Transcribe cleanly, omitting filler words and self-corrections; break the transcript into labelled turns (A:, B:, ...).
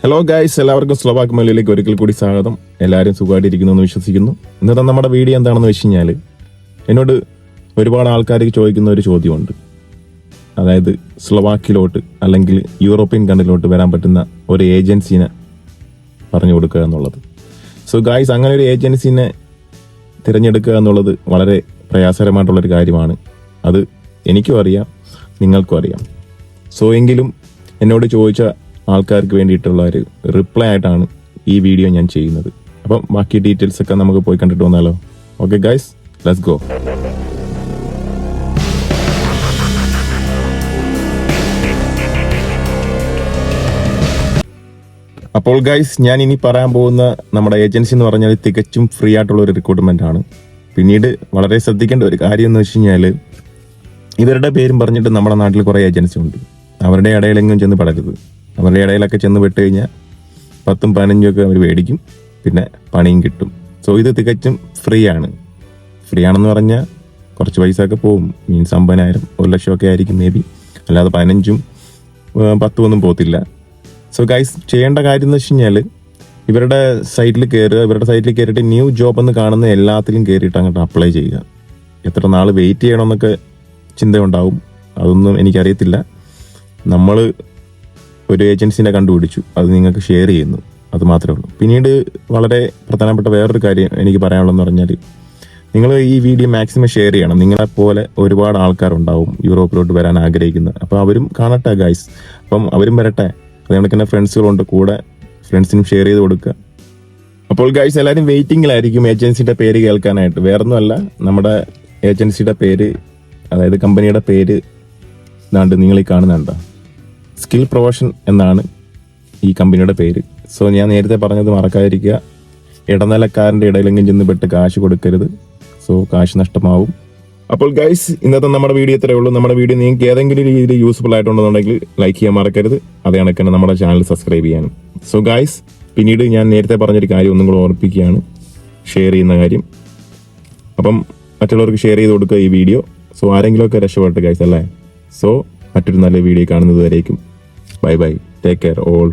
A: Hello guys, എല്ലാവർക്കും Slovak മലയിലേക്ക് ഒരിക്കൽ കൂടി സ്വാഗതം. എല്ലാവരും സുഖമായിട്ടിരിക്കുന്നു എന്ന് വിശ്വസിക്കുന്നു. ഇന്നത്തെ നമ്മുടെ വീഡിയോ എന്താണെന്ന് വെച്ച് കഴിഞ്ഞാൽ, എന്നോട് ഒരുപാട് ആൾക്കാർ ചോദിക്കുന്ന ഒരു ചോദ്യമുണ്ട്. അതായത് സ്ലോവാക്കിലോട്ട് അല്ലെങ്കിൽ യൂറോപ്യൻ കൺട്രിയിലോട്ട് വരാൻ പറ്റുന്ന ഒരു ഏജൻസിനെ പറഞ്ഞു കൊടുക്കുക എന്നുള്ളത്. സോ ഗൈസ്, അങ്ങനെ ഒരു ഏജൻസിനെ തിരഞ്ഞെടുക്കുക എന്നുള്ളത് വളരെ പ്രയാസകരമായിട്ടുള്ളൊരു കാര്യമാണ്. അത് എനിക്കും അറിയാം, നിങ്ങൾക്കും അറിയാം. സോ എങ്കിലും എന്നോട് ചോദിച്ച ആൾക്കാർക്ക് വേണ്ടിയിട്ടുള്ള ഒരു റിപ്ലൈ ആയിട്ടാണ് ഈ വീഡിയോ ഞാൻ ചെയ്യുന്നത്. അപ്പം ബാക്കി ഡീറ്റെയിൽസ് ഒക്കെ നമുക്ക് പോയി കണ്ടിട്ട് വന്നാലോ? Okay guys, let's go. അപ്പോൾ ഗൈസ്, ഞാൻ ഇനി പറയാൻ പോകുന്ന നമ്മുടെ ഏജൻസി എന്ന് പറഞ്ഞാൽ തികച്ചും ഫ്രീ ആയിട്ടുള്ള ഒരു റിക്രൂട്ട്മെന്റ് ആണ്. പിന്നീട് വളരെ ശ്രദ്ധിക്കേണ്ട ഒരു കാര്യം എന്ന് വെച്ച് കഴിഞ്ഞാൽ, ഇവരുടെ പേരും പറഞ്ഞിട്ട് നമ്മുടെ നാട്ടിൽ കുറേ ഏജൻസി ഉണ്ട്. അവരുടെ ഇടയിലെങ്കിലും ചെന്ന് പെടരുത്. അവരുടെ ഇടയിലൊക്കെ ചെന്ന് പെട്ട് കഴിഞ്ഞാൽ 10-15 ഒക്കെ അവർ മേടിക്കും, പിന്നെ പണിയും കിട്ടും. സോ ഇത് തികച്ചും ഫ്രീ ആണ്. ഫ്രീ ആണെന്ന് പറഞ്ഞാൽ കുറച്ച് പൈസ ഒക്കെ പോകും. മീൻസ് 50,000, 1 ലക്ഷം ഒക്കെ ആയിരിക്കും മേ ബി. അല്ലാതെ 15-ഉം 10-ഉം ഒന്നും പോകത്തില്ല. സോ ഗൈസ്, ചെയ്യേണ്ട കാര്യം എന്ന് വെച്ച് കഴിഞ്ഞാൽ, ഇവരുടെ സൈറ്റിൽ കയറുക. ഇവരുടെ സൈറ്റിൽ കയറിയിട്ട് ന്യൂ ജോബ് എന്ന് കാണുന്ന എല്ലാത്തിലും കയറിയിട്ട് അങ്ങോട്ട് അപ്ലൈ ചെയ്യുക. എത്ര നാൾ വെയിറ്റ് ചെയ്യണമെന്നൊക്കെ ചിന്തയുണ്ടാവും. അതൊന്നും എനിക്കറിയത്തില്ല. നമ്മൾ ഒരു ഏജൻസിനെ കണ്ടുപിടിച്ചു, അത് നിങ്ങൾക്ക് ഷെയർ ചെയ്യുന്നു, അത് മാത്രമേ ഉള്ളൂ. പിന്നീട് വളരെ പ്രധാനപ്പെട്ട വേറൊരു കാര്യം എനിക്ക് പറയാനുള്ളതെന്ന് പറഞ്ഞാൽ, നിങ്ങൾ ഈ വീഡിയോ മാക്സിമം ഷെയർ ചെയ്യണം. നിങ്ങളെപ്പോലെ ഒരുപാട് ആൾക്കാരുണ്ടാവും യൂറോപ്പിലോട്ട് വരാൻ ആഗ്രഹിക്കുന്നത്. അപ്പോൾ അവരും കാണട്ടെ ഗൈസ്. അപ്പം അവരും വരട്ടെ. അതുകൊണ്ട് തന്നെ ഫ്രണ്ട്സുകളുണ്ട് കൂടെ, ഫ്രണ്ട്സിനും ഷെയർ ചെയ്ത് കൊടുക്കുക. അപ്പോൾ ഗൈസ്, എല്ലാവരും വെയിറ്റിംഗിലായിരിക്കും ഏജൻസിയുടെ പേര് കേൾക്കാനായിട്ട്. വേറൊന്നുമല്ല, നമ്മുടെ ഏജൻസിയുടെ പേര്, അതായത് കമ്പനിയുടെ പേര് ഇതാണ്ട് നിങ്ങൾ ഈ കാണുന്നുണ്ടോ, സ്കിൽ പ്രൊഫഷൻ എന്നാണ് ഈ കമ്പനിയുടെ പേര്. സോ ഞാൻ നേരത്തെ പറഞ്ഞത് മറക്കാതിരിക്കുക. ഇടനിലക്കാരൻ്റെ ഇടയിലെങ്കിലും ചെന്ന് പെട്ട് കാശ് കൊടുക്കരുത്. സോ കാശ് നഷ്ടമാവും. അപ്പോൾ ഗൈസ്, ഇന്നത്തെ നമ്മുടെ വീഡിയോ ഇത്രയേ ഉള്ളൂ. നമ്മുടെ വീഡിയോ നിങ്ങൾക്ക് ഏതെങ്കിലും രീതിയിൽ യൂസ്ഫുൾ ആയിട്ടുണ്ടെന്നുണ്ടെങ്കിൽ ലൈക്ക് ചെയ്യാൻ മറക്കരുത്. അതേ കണക്ക് തന്നെ നമ്മുടെ ചാനൽ സബ്സ്ക്രൈബ് ചെയ്യാനും. സോ ഗൈസ്, പിന്നീട് ഞാൻ നേരത്തെ പറഞ്ഞൊരു കാര്യം ഒന്നും കൂടെ ഓർപ്പിക്കുകയാണ്, ഷെയർ ചെയ്യുന്ന കാര്യം. അപ്പം മറ്റുള്ളവർക്ക് ഷെയർ ചെയ്ത് കൊടുക്കുക ഈ വീഡിയോ. സോ ആരെങ്കിലുമൊക്കെ രക്ഷപ്പെട്ടു ഗൈസ്, അല്ലേ? സോ മറ്റൊരു നല്ല വീഡിയോ കാണുന്നത് വരേക്കും bye bye, take care all.